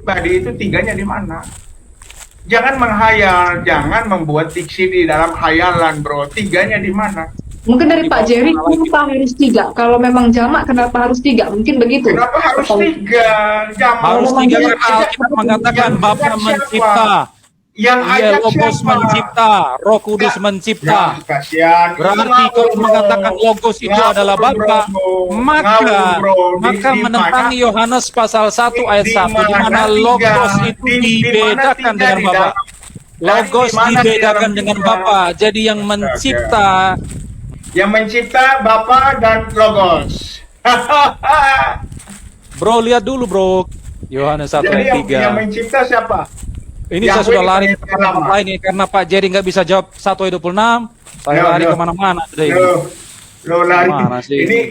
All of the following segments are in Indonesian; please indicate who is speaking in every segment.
Speaker 1: pribadi itu tiganya di mana? Jangan menghayal, jangan membuat diksi di dalam hayalan, bro. Tiganya di mana?
Speaker 2: Mungkin dari Pak Jerry, kenapa harus 3? Kalau memang jamak, kenapa harus 3? Mungkin begitu.
Speaker 1: Kenapa harus 3? Jamak
Speaker 3: Harus 3 karena Alkitab mengatakan Bapa mencipta.
Speaker 1: Yang
Speaker 3: Iya, Logos mencipta, Roh Kudus mencipta.
Speaker 1: Kasihan.
Speaker 3: Berarti kalau mengatakan Logos itu adalah Bapa, maka menentangi Yohanes pasal 1 ayat 1 di mana Logos itu dibedakan dengan Bapa. Logos dibedakan dengan Bapa. Jadi yang mencipta
Speaker 1: Bapa dan Logos.
Speaker 3: Bro, lihat dulu, Bro. Yohanes 1 ayat 3.
Speaker 1: Yang mencipta siapa?
Speaker 3: Ini saya sudah lari ke tempat lain nih karena Pak Jerry nggak bisa jawab 1 ayat 26. Saya lari kemana-mana sudah ini.
Speaker 1: Lo lari.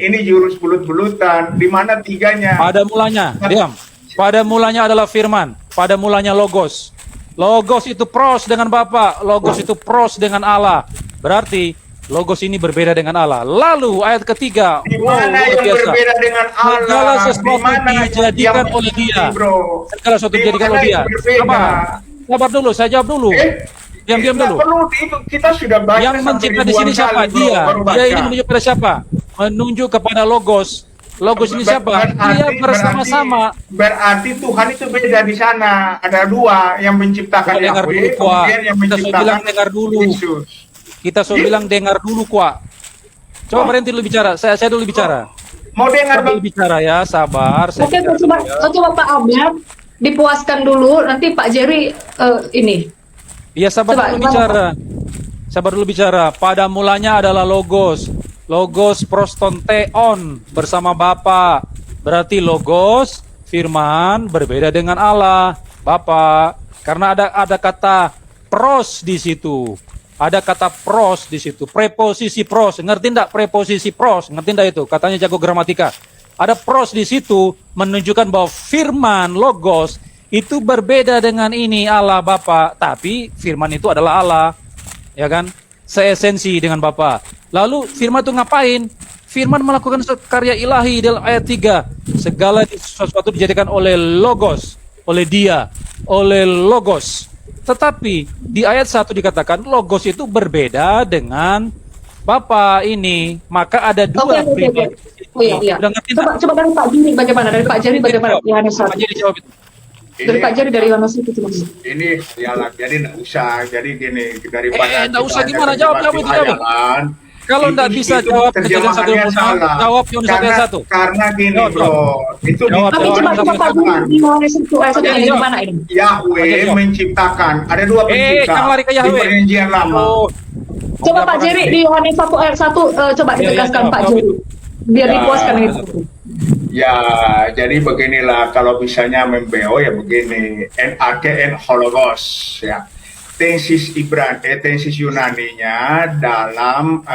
Speaker 1: Ini jurus bulut-bulutan. Di mana tiganya?
Speaker 3: Pada mulanya, diam. Pada mulanya adalah firman. Pada mulanya Logos. Logos itu pros dengan Bapa. Logos itu pros dengan Allah. Berarti Logos ini berbeda dengan Allah. Lalu ayat ketiga.
Speaker 1: Di mana yang berbeda dengan Allah?
Speaker 3: Segala sesuatu dijadikan oleh Dia. Segala sesuatu dijadikan oleh Dia. Sabar dulu, saya jawab dulu. Diam dulu.
Speaker 1: Kita sudah baca.
Speaker 3: Yang mencipta di sini siapa? Dia. Dia ini menunjuk pada siapa? Menunjuk kepada Logos. Logos ini siapa? Dia bersama-sama.
Speaker 1: Berarti Tuhan itu beda di sana. Ada 2 yang menciptakan Yahweh, kemudian yang menciptakan Yesus.
Speaker 3: Kita sudah bilang dengar dulu, Kuak. Coba berhenti dulu bicara. Saya dulu bicara.
Speaker 1: Mau dengar
Speaker 3: dulu bicara ya, sabar.
Speaker 2: Oke, coba Pak Abner dipuaskan dulu, nanti Pak Jerry ini.
Speaker 3: Iya, sabar dulu bicara. Sabar dulu bicara. Pada mulanya adalah Logos. Logos prostonteon bersama Bapa. Berarti Logos, firman, berbeda dengan Allah, Bapa. Karena ada kata pros di situ. Ada kata pros di situ. Preposisi pros. Ngerti enggak preposisi pros? Ngerti enggak itu? Katanya jago gramatika. Ada pros di situ menunjukkan bahwa firman Logos itu berbeda dengan ini Allah Bapa, tapi firman itu adalah Allah, ya kan? Seesensi dengan Bapa. Lalu firman itu ngapain? Firman melakukan karya ilahi dalam ayat 3. Segala sesuatu dijadikan oleh Logos, oleh Dia, oleh Logos. Tetapi di ayat 1 dikatakan Logos itu berbeda dengan Bapa ini, maka ada 2 pribadi.
Speaker 2: Oh iya. Coba dari Pak Jerry bagaimana? Dari Pak Jerry bagaimana? Yohanes 1. Dari Pak Jerry dari Yohanes 1 coba.
Speaker 1: Ini ya, jadi enggak usah. Jadi gini, daripada
Speaker 3: enggak usah gimana jawab itu. Kalau enggak bisa jawab kejadian 1 jawab Yohanes 1.
Speaker 1: Karena gini, Bro. Itu
Speaker 2: tapi coba Pak Jerry di Yohanes 1 ayat 1 ini gimana ini?
Speaker 1: Yahweh menciptakan. Ada 2 pencipta.
Speaker 3: Jangan lari ke Yahweh.
Speaker 1: Di Perjanjian Lama.
Speaker 2: Coba Pak Jerry di Yohanes 1 ayat 1 coba ditegaskan Pak Jerry. Biar dipuaskan itu.
Speaker 1: Ya, jadi beginilah kalau misalnya membeo ya begini, NRK hologos ya. Tensis tensis Yunaninya dalam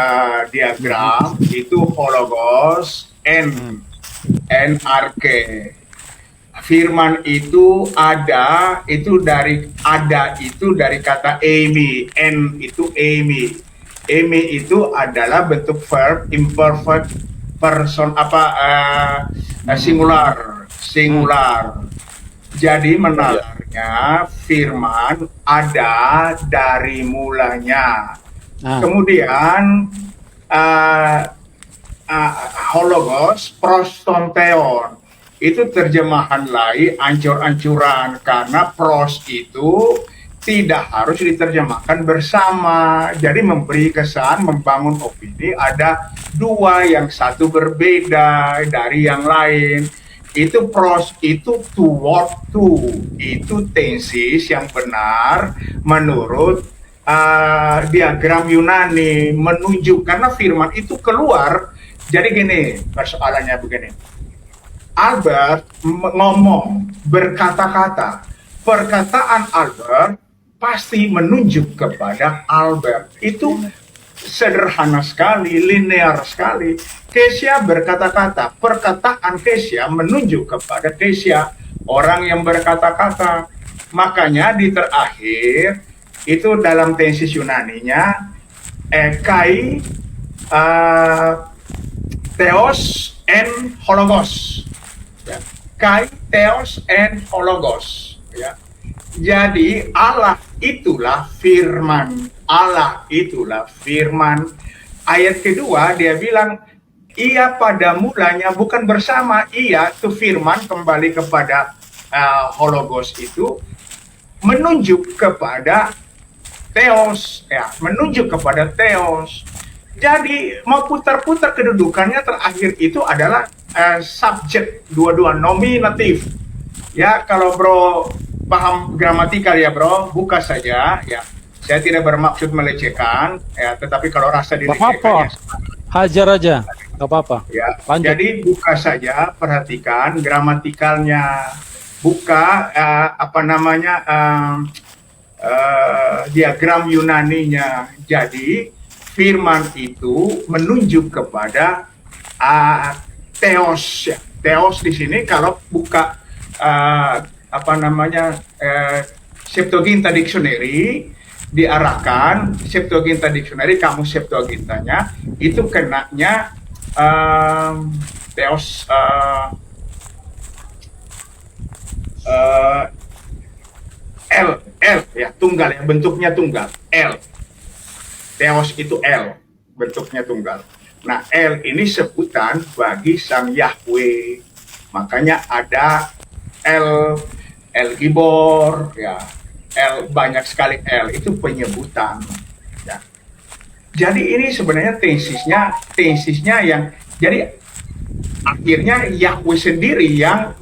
Speaker 1: diagram itu hologos NRK. Firman itu itu dari kata emi, n itu emi. Emi itu adalah bentuk verb imperfect person singular. Jadi menariknya firman ada dari mulanya. Kemudian hologos prostonteon itu terjemahan lain ancur-ancuran karena pros itu tidak harus diterjemahkan bersama. Jadi memberi kesan, membangun opini ada 2, yang satu berbeda dari yang lain. Itu pros, itu toward to. Itu tensis yang benar menurut diagram Yunani. Menunjuk, karena firman itu keluar. Jadi gini, persoalannya begini. Albert ngomong, berkata-kata. Perkataan Albert pasti menunjuk kepada Albert. Itu sederhana sekali, linear sekali. Kesia berkata-kata, perkataan Kesia menunjuk kepada Kesia, orang yang berkata-kata. Makanya di terakhir itu dalam tensis Yunaninya kai theos and hologos. Ya. Kai, Theos, and Hologos. Ya. Jadi Allah itulah firman. Allah itulah firman. Ayat kedua dia bilang, ia pada mulanya bukan bersama, ia itu firman kembali kepada Hologos itu menunjuk kepada Theos, ya, menunjuk kepada Theos. Jadi mau putar-putar kedudukannya terakhir itu adalah subjek, dua-dua nominatif. Ya, kalau bro paham gramatikal ya bro, buka saja ya. Saya tidak bermaksud melecehkan ya, tetapi kalau rasa dilecehkan ya,
Speaker 3: hajar aja, nggak apa-apa.
Speaker 1: ya.
Speaker 3: Lanjut.
Speaker 1: Jadi buka saja, perhatikan gramatikalnya, buka diagram Yunaninya. Jadi firman itu menunjuk kepada Theos. Ya. Theos di sini kalau buka Septuaginta Dictionary, diarahkan Septuaginta Dictionary, kamus Septuagintanya itu kenanya Theos L ya, tunggal ya, bentuknya tunggal, L. Theos itu L, bentuknya tunggal. Nah, L ini sebutan bagi Sang Yahweh. Makanya ada El Gibor, ya, L, banyak sekali L, itu penyebutan. Ya. Jadi ini sebenarnya tesisnya yang, jadi akhirnya Yahweh sendiri yang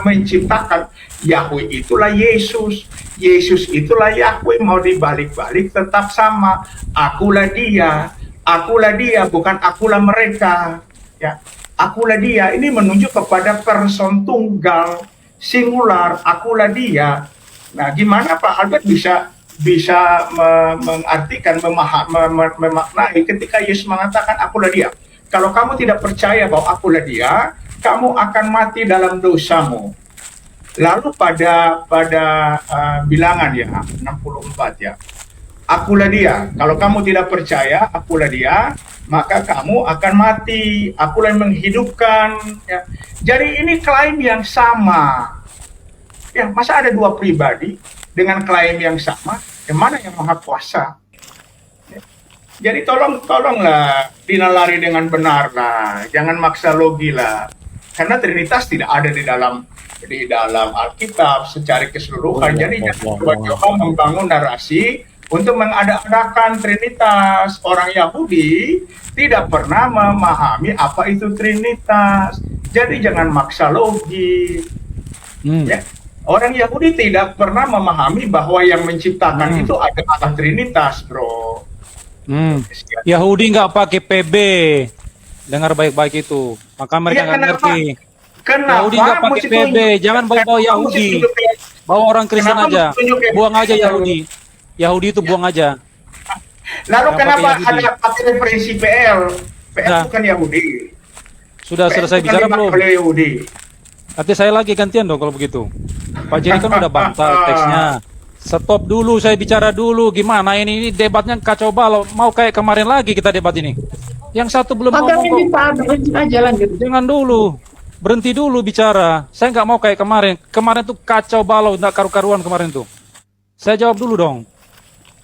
Speaker 1: menciptakan. Yahweh itulah Yesus, Yesus itulah Yahweh, mau dibalik-balik tetap sama. Akulah dia, bukan akulah mereka. Ya, akulah dia, ini menunjuk kepada person tunggal, singular, akulah dia. Nah, gimana Pak Albert bisa mengartikan, memaknai ketika Yesus mengatakan akulah dia? Kalau kamu tidak percaya bahwa akulah dia, kamu akan mati dalam dosamu. Lalu pada bilangan ya 64 ya, akulah dia. Kalau kamu tidak percaya akulah dia, maka kamu akan mati. Akulah yang menghidupkan. Ya. Jadi ini klaim yang sama. Ya, masa ada dua pribadi dengan klaim yang sama? Yang mana yang maha kuasa? Ya. Jadi tolonglah dinalari dengan benar lah, jangan maksa logi lah. Karena Trinitas tidak ada di dalam Alkitab secara keseluruhan. Jadi jangan coba-coba membangun narasi untuk mengada-adakan Trinitas. Orang Yahudi tidak pernah memahami apa itu Trinitas. Jadi jangan maksa logi. Ya. Orang Yahudi tidak pernah memahami bahwa yang menciptakan itu adalah Trinitas, bro.
Speaker 3: Yahudi nggak pakai PB. Dengar baik-baik itu. Maka mereka nggak ngerti. Yahudi nggak pakai PB. Jangan bawa Yahudi. Bawa orang Kristen aja. Buang aja Yahudi. Yahudi itu buang aja.
Speaker 1: Lalu kenapa ada pakai referensi PL? PL bukan Yahudi.
Speaker 3: Sudah selesai bicara belum?
Speaker 1: Yahudi.
Speaker 3: Nanti saya lagi gantian dong kalau begitu. Pak Jerry kan udah bantal teksnya. Stop dulu, saya bicara dulu. Gimana ini debatnya kacau balau. Mau kayak kemarin lagi kita debat ini. Yang satu belum ngomong kok. Jangan dulu. Berhenti dulu bicara. Saya nggak mau kayak kemarin. Kemarin tuh kacau balau, nggak karu-karuan kemarin tuh. Saya jawab dulu dong.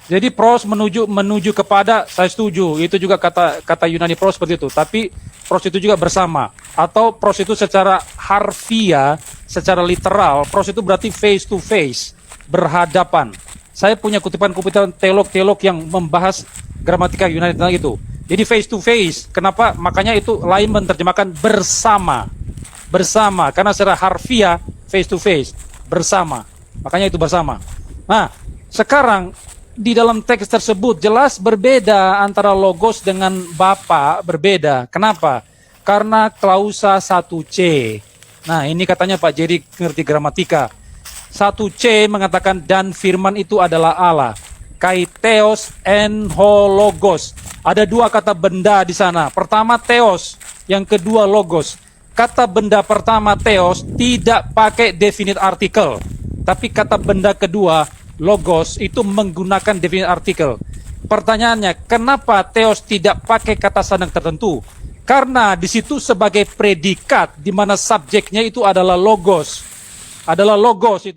Speaker 3: Jadi pros menuju kepada, saya setuju. Itu juga kata Yunani pros seperti itu. Tapi pros itu juga bersama. Atau pros itu secara harfiah, secara literal, pros itu berarti face to face, berhadapan. Saya punya kutipan-kutipan teolog-teolog yang membahas gramatika Yunani tentang itu. Jadi face to face. Kenapa? Makanya itu lain menerjemahkan bersama. Bersama. Karena secara harfiah, face to face, bersama. Makanya itu bersama. Nah, sekarang di dalam teks tersebut jelas berbeda antara logos dengan Bapa, berbeda. Kenapa? Karena klausa 1C. Nah, ini katanya Pak Jerry ngerti gramatika. 1C mengatakan dan firman itu adalah Allah. Kai Theos en Hologos. Ada dua kata benda di sana. Pertama Theos, yang kedua Logos. Kata benda pertama Theos tidak pakai definite article. Tapi kata benda kedua Logos itu menggunakan definite article. Pertanyaannya, kenapa Theos tidak pakai kata sandang tertentu? Karena di situ sebagai predikat di mana subjeknya itu adalah logos. Adalah logos itu.